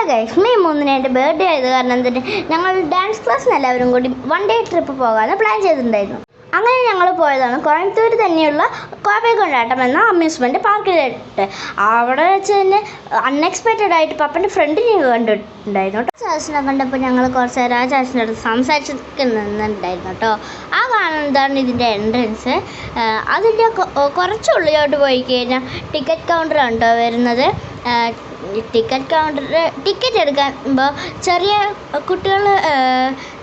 Hello guys, May 3 എൻ്റെ birthday ആയത് കാരണം തന്നെ ഞങ്ങൾ ഡാൻസ് ക്ലാസ്സിന് എല്ലാവരും കൂടി വൺ ഡേ ട്രിപ്പ് പോകാമെന്ന് പ്ലാൻ ചെയ്തിട്ടുണ്ടായിരുന്നു. അങ്ങനെ ഞങ്ങൾ പോയതാണ് കോയമ്പത്തൂർ തന്നെയുള്ള കോവേ കൊണ്ടാട്ടം എന്ന അമ്യൂസ്മെൻറ്റ് പാർക്കിലായിട്ട്. അവിടെ വെച്ച് തന്നെ അൺഎക്സ്പെക്റ്റഡ് ആയിട്ട് പപ്പൻ്റെ ഫ്രണ്ടിനെ കണ്ടിട്ടുണ്ടായിരുന്നു കേട്ടോ. ചാച്ചനെ കണ്ടപ്പോൾ ഞങ്ങൾ കുറച്ച് നേരം ആ ചാച്ചൻ്റെ അടുത്ത് സംസാരിച്ചൊക്കെ നിന്നിട്ടുണ്ടായിരുന്നു കേട്ടോ. ആ കാണുന്നതാണ് ഇതിൻ്റെ എൻട്രൻസ്. അതിൻ്റെ കുറച്ചുള്ളിലോട്ട് പോയി കഴിഞ്ഞാൽ ടിക്കറ്റ് കൗണ്ടർ ഉണ്ടോ വരുന്നത്. ടിക്കറ്റ് എടുക്കുമ്പോൾ ചെറിയ കുട്ടികൾ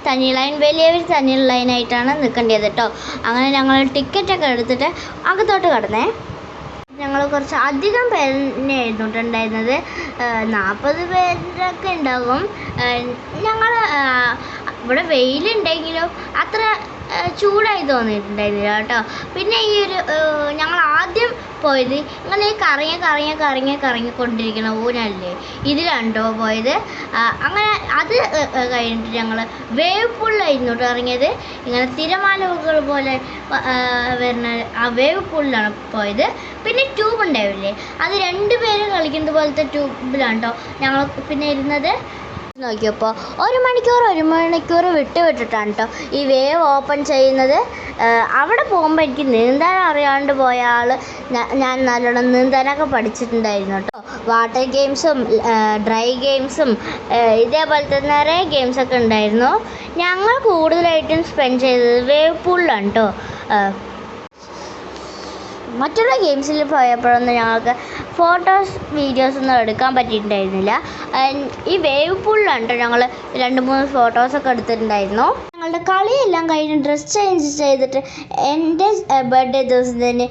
തനി ലൈൻ, വലിയവർ തനി ലൈനായിട്ടാണ് നിൽക്കേണ്ടത് കേട്ടോ. അങ്ങനെ ഞങ്ങൾ ടിക്കറ്റൊക്കെ എടുത്തിട്ട് അകത്തോട്ട് കടന്നേ. ഞങ്ങൾ കുറച്ച് അധികം പേരിനെ എഴുതിയിട്ടുണ്ടായിരുന്നത്, 40 പേരൊക്കെ ഉണ്ടാകും. ഞങ്ങൾ ഇവിടെ വെയിലുണ്ടെങ്കിലും അത്ര ചൂടായി തോന്നിയിട്ടുണ്ടായിരുന്നില്ല കേട്ടോ. പിന്നെ ഈ ഒരു ഞങ്ങൾ ആദ്യം പോയത് ഇങ്ങനെ കറങ്ങിക്കൊണ്ടിരിക്കുന്ന ഊനല്ലേ, ഇതിലാണ്ടോ പോയത്. അങ്ങനെ അത് കഴിഞ്ഞിട്ട് ഞങ്ങൾ വേവ് പൂളിലായിരുന്നു കേട്ടോ ഇറങ്ങിയത്. ഇങ്ങനെ തിരമാലകൾ പോലെ വരുന്ന ആ വേവ് പൂളിലാണ് പോയത്. പിന്നെ ട്യൂബ് ഉണ്ടാവില്ലേ, അത് 2 പേര് കളിക്കുന്നത് പോലത്തെ ട്യൂബിലാണ് കേട്ടോ ഞങ്ങൾ പിന്നെ ഇരുന്നത്. നോക്കിയപ്പോൾ 1 മണിക്കൂർ വിട്ടിട്ടാണ് കേട്ടോ ഈ വേവ് ഓപ്പൺ ചെയ്യുന്നത്. അവിടെ പോകുമ്പോൾ എനിക്ക് നീന്താൻ അറിയാണ്ട് പോയ ആൾ ഞാൻ നല്ലോണം നീന്താനൊക്കെ പഠിച്ചിട്ടുണ്ടായിരുന്നു കേട്ടോ. വാട്ടർ ഗെയിംസും ഡ്രൈ ഗെയിംസും ഇതേപോലത്തെ നിറയെ ഗെയിംസൊക്കെ ഉണ്ടായിരുന്നു. ഞങ്ങൾ കൂടുതലായിട്ടും സ്പെൻഡ് ചെയ്തത് വേവ് പൂളിലാണ് കേട്ടോ. മറ്റുള്ള ഗെയിംസിൽ പോയപ്പോഴൊന്നും ഞങ്ങൾക്ക് വീഡിയോസൊന്നും എടുക്കാൻ പറ്റിയിട്ടുണ്ടായിരുന്നില്ല. ഈ വേവ് പൂളിലാണ് കേട്ടോ ഞങ്ങൾ 2-3 ഫോട്ടോസൊക്കെ എടുത്തിട്ടുണ്ടായിരുന്നു. ഞങ്ങളുടെ കളിയെല്ലാം കഴിഞ്ഞ് ഡ്രസ്സ് ചേഞ്ച് ചെയ്തിട്ട് എൻ്റെ ബർത്ത്ഡേ ദിവസം തന്നെ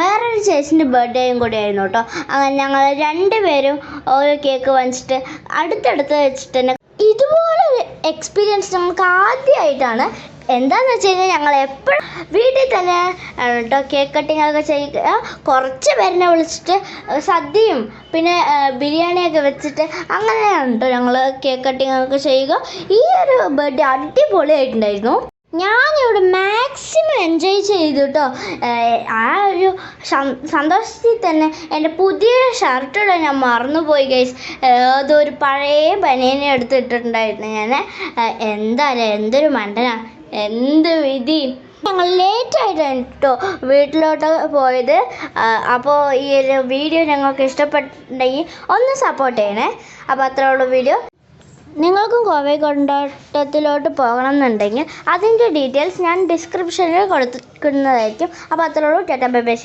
വേറൊരു ചേച്ചിൻ്റെ ബർത്ത്ഡേയും കൂടി ആയിരുന്നു കേട്ടോ. അങ്ങനെ ഞങ്ങൾ 2 പേരും ഓരോ കേക്ക് വാങ്ങിച്ചിട്ട് അടുത്തടുത്ത് വെച്ചിട്ട് തന്നെ ഇതുപോലൊരു എക്സ്പീരിയൻസ് ഞങ്ങൾക്ക് ആദ്യമായിട്ടാണ്. എന്താണെന്ന് വെച്ച് കഴിഞ്ഞാൽ ഞങ്ങൾ എപ്പോഴും വീട്ടിൽ തന്നെ കേട്ടോ കേക്ക് കട്ടിങ്ങൊക്കെ ചെയ്യുക. കുറച്ച് പേരിനെ വിളിച്ചിട്ട് സദ്യയും പിന്നെ ബിരിയാണിയൊക്കെ വെച്ചിട്ട് അങ്ങനെയാണ് കേട്ടോ ഞങ്ങൾ കേക്ക് കട്ടിങ്ങൊക്കെ ചെയ്യുക. ഈ ഒരു ബർത്ത്ഡേ അടിപൊളിയായിട്ടുണ്ടായിരുന്നു. ഞാനിവിടെ മാക്സിമം എൻജോയ് ചെയ്തു കേട്ടോ. ആ ഒരു സന്തോഷത്തിൽ തന്നെ എൻ്റെ പുതിയ ഷർട്ടിടാൻ ഞാൻ മറന്നുപോയി ഗൈസ്. അതൊരു പഴയ ബനിയനെ എടുത്തിട്ടുണ്ടായിരുന്നു ഞാൻ. എന്തായാലും എന്തൊരു മണ്ടനാ, എന്ത് വിധി. ഞങ്ങൾ ലേറ്റായിട്ടാണ് കേട്ടോ വീട്ടിലോട്ട് പോയത്. അപ്പോൾ ഈ ഒരു വീഡിയോ ഞങ്ങൾക്ക് ഇഷ്ടപ്പെട്ടിട്ടുണ്ടെങ്കിൽ ഒന്ന് സപ്പോർട്ട് ചെയ്യണേ. അപ്പോൾ അത്രേ ഉള്ളൂ വീഡിയോ. നിങ്ങൾക്കും കോവേ കൊണ്ടാട്ടത്തിലോട്ട് പോകണം എന്നുണ്ടെങ്കിൽ അതിൻ്റെ ഡീറ്റെയിൽസ് ഞാൻ ഡിസ്ക്രിപ്ഷനിൽ കൊടുക്കുന്നതായിരിക്കും. അപ്പോൾ അത്രേ ഉള്ളൂ. Tata bye bye.